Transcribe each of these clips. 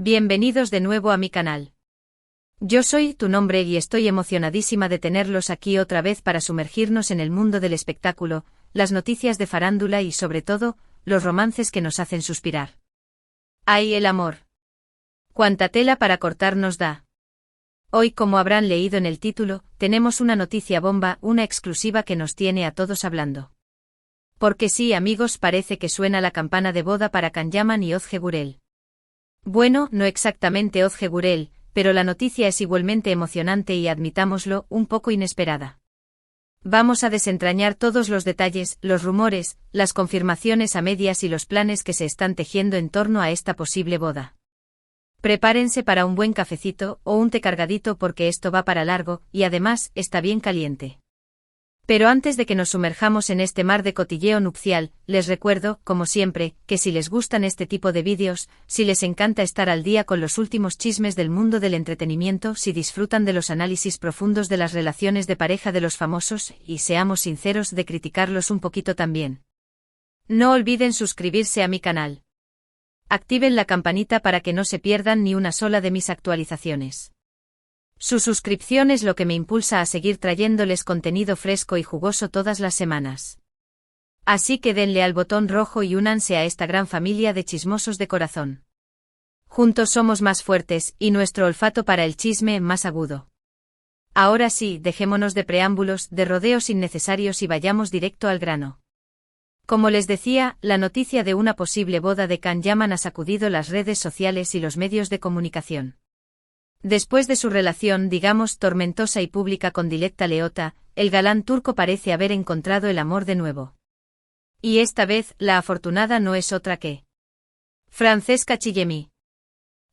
Bienvenidos de nuevo a mi canal. Yo soy tu nombre y estoy emocionadísima de tenerlos aquí otra vez para sumergirnos en el mundo del espectáculo, las noticias de farándula y sobre todo, los romances que nos hacen suspirar. ¡Ay, el amor! ¡Cuánta tela para cortar nos da! Hoy, como habrán leído en el título, tenemos una noticia bomba, una exclusiva que nos tiene a todos hablando. Porque sí, amigos, parece que suena la campana de boda para Can Yaman y Ozge Gurel. Bueno, no exactamente Ozge Gurel, pero la noticia es igualmente emocionante y, admitámoslo, un poco inesperada. Vamos a desentrañar todos los detalles, los rumores, las confirmaciones a medias y los planes que se están tejiendo en torno a esta posible boda. Prepárense para un buen cafecito o un té cargadito porque esto va para largo y además está bien caliente. Pero antes de que nos sumerjamos en este mar de cotilleo nupcial, les recuerdo, como siempre, que si les gustan este tipo de vídeos, si les encanta estar al día con los últimos chismes del mundo del entretenimiento, si disfrutan de los análisis profundos de las relaciones de pareja de los famosos, y seamos sinceros de criticarlos un poquito también. No olviden suscribirse a mi canal. Activen la campanita para que no se pierdan ni una sola de mis actualizaciones. Su suscripción es lo que me impulsa a seguir trayéndoles contenido fresco y jugoso todas las semanas. Así que denle al botón rojo y únanse a esta gran familia de chismosos de corazón. Juntos somos más fuertes y nuestro olfato para el chisme más agudo. Ahora sí, dejémonos de preámbulos, de rodeos innecesarios y vayamos directo al grano. Como les decía, la noticia de una posible boda de Can Yaman ha sacudido las redes sociales y los medios de comunicación. Después de su relación, digamos, tormentosa y pública con Dilek Leota, el galán turco parece haber encontrado el amor de nuevo. Y esta vez, la afortunada no es otra que Francesca Chillemi.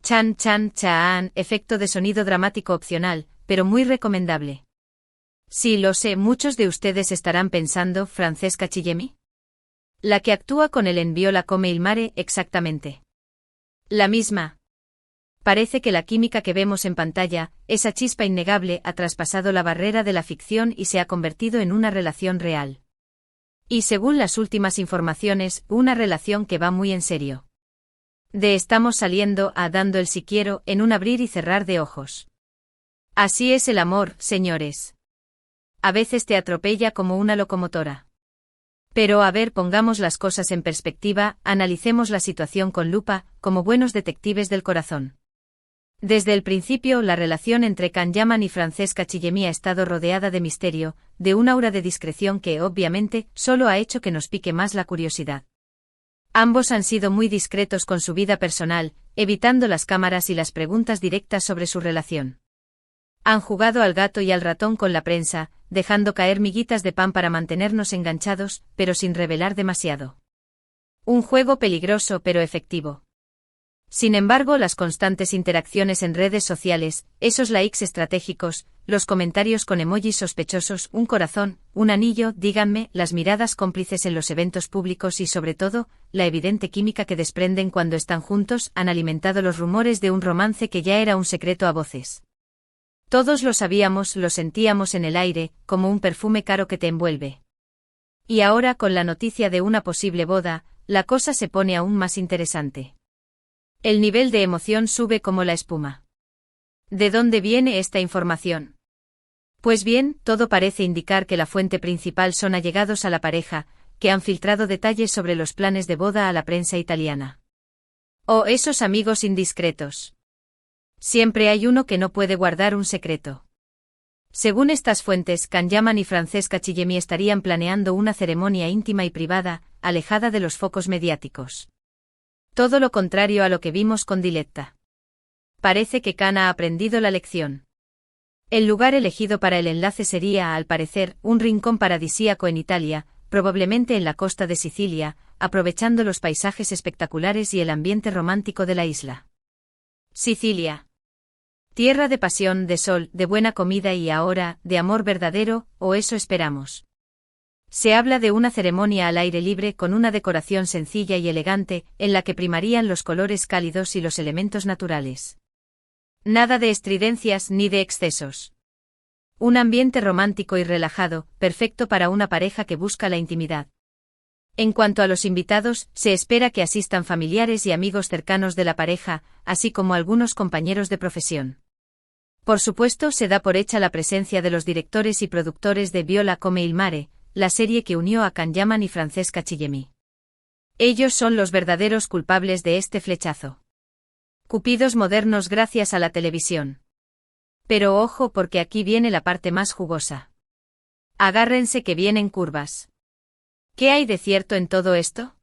Chan chan chaan, efecto de sonido dramático opcional, pero muy recomendable. Sí, lo sé, muchos de ustedes estarán pensando, ¿Francesca Chillemi? La que actúa con él en Viola come il mare, exactamente. La misma. Parece que la química que vemos en pantalla, esa chispa innegable, ha traspasado la barrera de la ficción y se ha convertido en una relación real. Y según las últimas informaciones, una relación que va muy en serio. De estamos saliendo a dando el si quiero en un abrir y cerrar de ojos. Así es el amor, señores. A veces te atropella como una locomotora. Pero a ver, pongamos las cosas en perspectiva, analicemos la situación con lupa, como buenos detectives del corazón. Desde el principio, la relación entre Can Yaman y Francesca Chillemi ha estado rodeada de misterio, de un aura de discreción que, obviamente, solo ha hecho que nos pique más la curiosidad. Ambos han sido muy discretos con su vida personal, evitando las cámaras y las preguntas directas sobre su relación. Han jugado al gato y al ratón con la prensa, dejando caer miguitas de pan para mantenernos enganchados, pero sin revelar demasiado. Un juego peligroso pero efectivo. Sin embargo, las constantes interacciones en redes sociales, esos likes estratégicos, los comentarios con emojis sospechosos, un corazón, un anillo, díganme, las miradas cómplices en los eventos públicos y sobre todo, la evidente química que desprenden cuando están juntos, han alimentado los rumores de un romance que ya era un secreto a voces. Todos lo sabíamos, lo sentíamos en el aire, como un perfume caro que te envuelve. Y ahora, con la noticia de una posible boda, la cosa se pone aún más interesante. El nivel de emoción sube como la espuma. ¿De dónde viene esta información? Pues bien, todo parece indicar que la fuente principal son allegados a la pareja, que han filtrado detalles sobre los planes de boda a la prensa italiana. O esos amigos indiscretos. Siempre hay uno que no puede guardar un secreto. Según estas fuentes, Can Yaman y Francesca Chillemi estarían planeando una ceremonia íntima y privada, alejada de los focos mediáticos. Todo lo contrario a lo que vimos con Diletta. Parece que Can ha aprendido la lección. El lugar elegido para el enlace sería, al parecer, un rincón paradisíaco en Italia, probablemente en la costa de Sicilia, aprovechando los paisajes espectaculares y el ambiente romántico de la isla. Sicilia. Tierra de pasión, de sol, de buena comida y ahora, de amor verdadero, o eso esperamos. Se habla de una ceremonia al aire libre con una decoración sencilla y elegante, en la que primarían los colores cálidos y los elementos naturales. Nada de estridencias ni de excesos. Un ambiente romántico y relajado, perfecto para una pareja que busca la intimidad. En cuanto a los invitados, se espera que asistan familiares y amigos cercanos de la pareja, así como algunos compañeros de profesión. Por supuesto, se da por hecha la presencia de los directores y productores de Viola come il mare, la serie que unió a Can Yaman y Francesca Chillemi. Ellos son los verdaderos culpables de este flechazo. Cupidos modernos gracias a la televisión. Pero ojo, porque aquí viene la parte más jugosa. Agárrense que vienen curvas. ¿Qué hay de cierto en todo esto?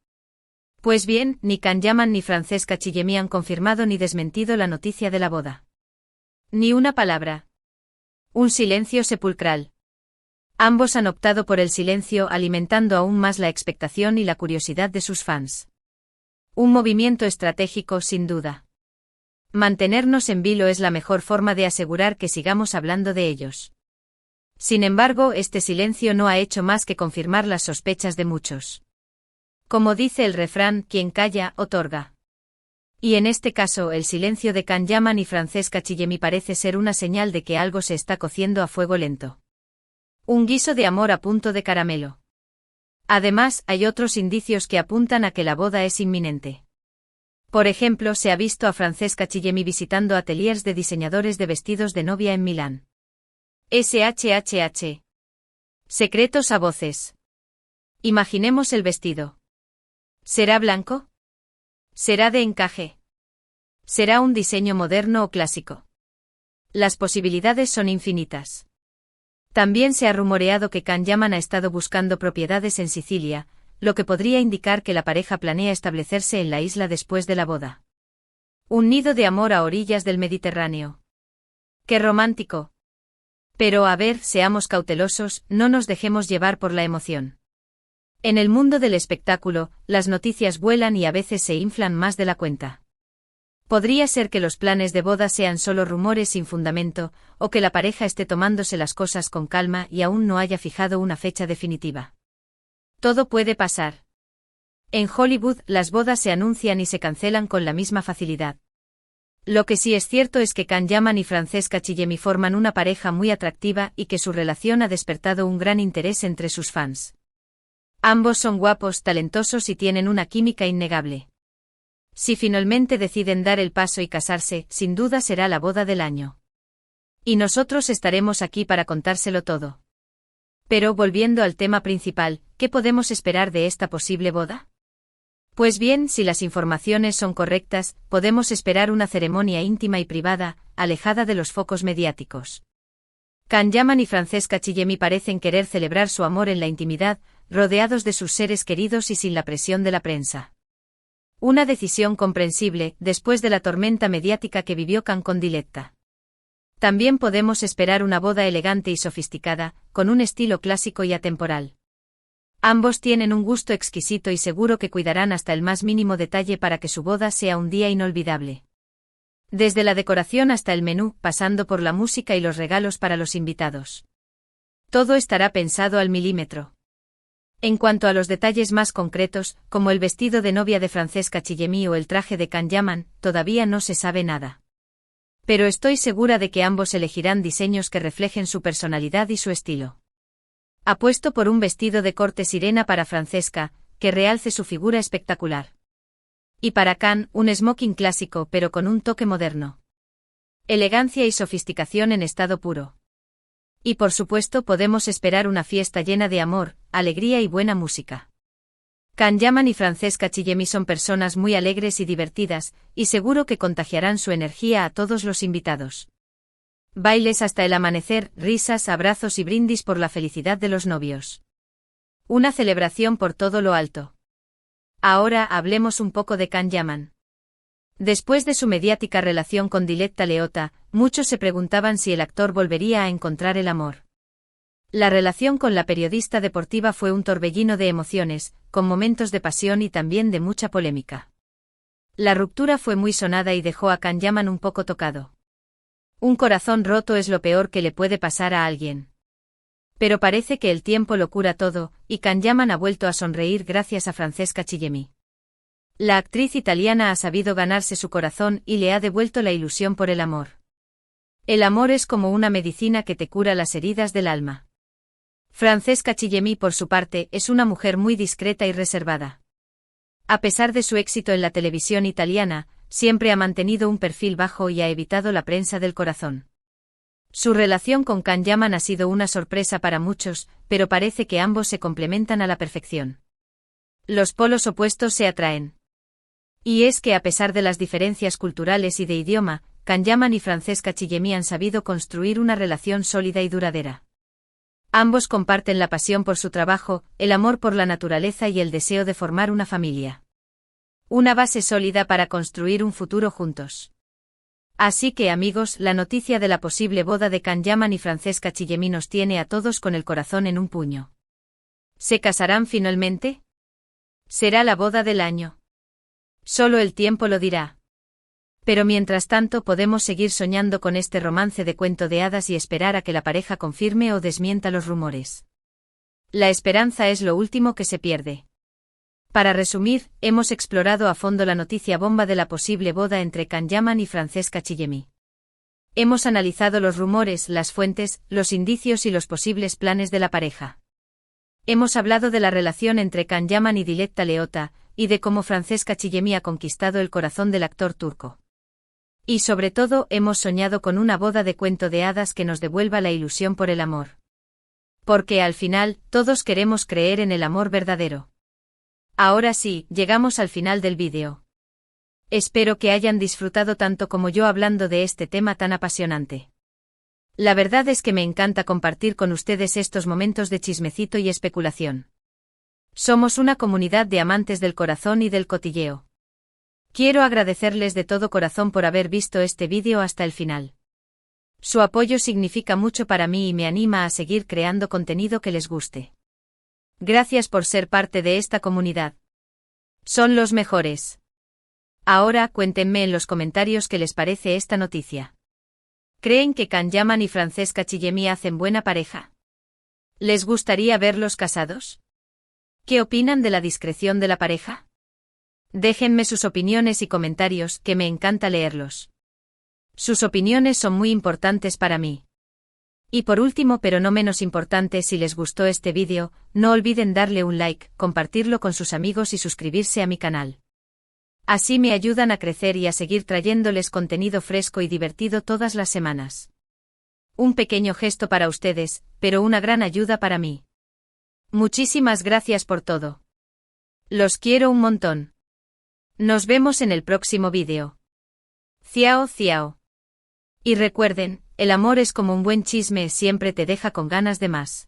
Pues bien, ni Can Yaman ni Francesca Chillemi han confirmado ni desmentido la noticia de la boda. Ni una palabra. Un silencio sepulcral. Ambos han optado por el silencio, alimentando aún más la expectación y la curiosidad de sus fans. Un movimiento estratégico, sin duda. Mantenernos en vilo es la mejor forma de asegurar que sigamos hablando de ellos. Sin embargo, este silencio no ha hecho más que confirmar las sospechas de muchos. Como dice el refrán, quien calla, otorga. Y en este caso, el silencio de Can Yaman y Francesca Chillemi parece ser una señal de que algo se está cociendo a fuego lento. Un guiso de amor a punto de caramelo. Además, hay otros indicios que apuntan a que la boda es inminente. Por ejemplo, se ha visto a Francesca Chillemi visitando ateliers de diseñadores de vestidos de novia en Milán. SHHH. Secretos a voces. Imaginemos el vestido. ¿Será blanco? ¿Será de encaje? ¿Será un diseño moderno o clásico? Las posibilidades son infinitas. También se ha rumoreado que Can Yaman ha estado buscando propiedades en Sicilia, lo que podría indicar que la pareja planea establecerse en la isla después de la boda. Un nido de amor a orillas del Mediterráneo. ¡Qué romántico! Pero a ver, seamos cautelosos, no nos dejemos llevar por la emoción. En el mundo del espectáculo, las noticias vuelan y a veces se inflan más de la cuenta. Podría ser que los planes de boda sean solo rumores sin fundamento, o que la pareja esté tomándose las cosas con calma y aún no haya fijado una fecha definitiva. Todo puede pasar. En Hollywood, las bodas se anuncian y se cancelan con la misma facilidad. Lo que sí es cierto es que Can Yaman y Francesca Chillemi forman una pareja muy atractiva y que su relación ha despertado un gran interés entre sus fans. Ambos son guapos, talentosos y tienen una química innegable. Si finalmente deciden dar el paso y casarse, sin duda será la boda del año. Y nosotros estaremos aquí para contárselo todo. Pero volviendo al tema principal, ¿qué podemos esperar de esta posible boda? Pues bien, si las informaciones son correctas, podemos esperar una ceremonia íntima y privada, alejada de los focos mediáticos. Can Yaman y Francesca Chillemi parecen querer celebrar su amor en la intimidad, rodeados de sus seres queridos y sin la presión de la prensa. Una decisión comprensible, después de la tormenta mediática que vivió Can con Diletta. También podemos esperar una boda elegante y sofisticada, con un estilo clásico y atemporal. Ambos tienen un gusto exquisito y seguro que cuidarán hasta el más mínimo detalle para que su boda sea un día inolvidable. Desde la decoración hasta el menú, pasando por la música y los regalos para los invitados. Todo estará pensado al milímetro. En cuanto a los detalles más concretos, como el vestido de novia de Francesca Chillemi o el traje de Can Yaman, todavía no se sabe nada. Pero estoy segura de que ambos elegirán diseños que reflejen su personalidad y su estilo. Apuesto por un vestido de corte sirena para Francesca, que realce su figura espectacular. Y para Can, un smoking clásico pero con un toque moderno. Elegancia y sofisticación en estado puro. Y por supuesto podemos esperar una fiesta llena de amor, alegría y buena música. Can Yaman y Francesca Chillemi son personas muy alegres y divertidas, y seguro que contagiarán su energía a todos los invitados. Bailes hasta el amanecer, risas, abrazos y brindis por la felicidad de los novios. Una celebración por todo lo alto. Ahora hablemos un poco de Can Yaman. Después de su mediática relación con Diletta Leotta, muchos se preguntaban si el actor volvería a encontrar el amor. La relación con la periodista deportiva fue un torbellino de emociones, con momentos de pasión y también de mucha polémica. La ruptura fue muy sonada y dejó a Can Yaman un poco tocado. Un corazón roto es lo peor que le puede pasar a alguien. Pero parece que el tiempo lo cura todo, y Can Yaman ha vuelto a sonreír gracias a Francesca Chillemi. La actriz italiana ha sabido ganarse su corazón y le ha devuelto la ilusión por el amor. El amor es como una medicina que te cura las heridas del alma. Francesca Chillemi, por su parte, es una mujer muy discreta y reservada. A pesar de su éxito en la televisión italiana, siempre ha mantenido un perfil bajo y ha evitado la prensa del corazón. Su relación con Can Yaman ha sido una sorpresa para muchos, pero parece que ambos se complementan a la perfección. Los polos opuestos se atraen. Y es que a pesar de las diferencias culturales y de idioma, Can Yaman y Francesca Chillemi han sabido construir una relación sólida y duradera. Ambos comparten la pasión por su trabajo, el amor por la naturaleza y el deseo de formar una familia. Una base sólida para construir un futuro juntos. Así que, amigos, la noticia de la posible boda de Can Yaman y Francesca Chillemi nos tiene a todos con el corazón en un puño. ¿Se casarán finalmente? Será la boda del año. Solo el tiempo lo dirá. Pero mientras tanto podemos seguir soñando con este romance de cuento de hadas y esperar a que la pareja confirme o desmienta los rumores. La esperanza es lo último que se pierde. Para resumir, hemos explorado a fondo la noticia bomba de la posible boda entre Can Yaman y Francesca Chillemi. Hemos analizado los rumores, las fuentes, los indicios y los posibles planes de la pareja. Hemos hablado de la relación entre Can Yaman y Diletta Leotta, y de cómo Francesca Chillemi ha conquistado el corazón del actor turco. Y sobre todo, hemos soñado con una boda de cuento de hadas que nos devuelva la ilusión por el amor. Porque al final, todos queremos creer en el amor verdadero. Ahora sí, llegamos al final del vídeo. Espero que hayan disfrutado tanto como yo hablando de este tema tan apasionante. La verdad es que me encanta compartir con ustedes estos momentos de chismecito y especulación. Somos una comunidad de amantes del corazón y del cotilleo. Quiero agradecerles de todo corazón por haber visto este vídeo hasta el final. Su apoyo significa mucho para mí y me anima a seguir creando contenido que les guste. Gracias por ser parte de esta comunidad. Son los mejores. Ahora cuéntenme en los comentarios qué les parece esta noticia. ¿Creen que Can Yaman y Francesca Chillemi hacen buena pareja? ¿Les gustaría verlos casados? ¿Qué opinan de la discreción de la pareja? Déjenme sus opiniones y comentarios, que me encanta leerlos. Sus opiniones son muy importantes para mí. Y por último, pero no menos importante, si les gustó este vídeo, no olviden darle un like, compartirlo con sus amigos y suscribirse a mi canal. Así me ayudan a crecer y a seguir trayéndoles contenido fresco y divertido todas las semanas. Un pequeño gesto para ustedes, pero una gran ayuda para mí. Muchísimas gracias por todo. Los quiero un montón. Nos vemos en el próximo vídeo. Ciao, ciao. Y recuerden, el amor es como un buen chisme, siempre te deja con ganas de más.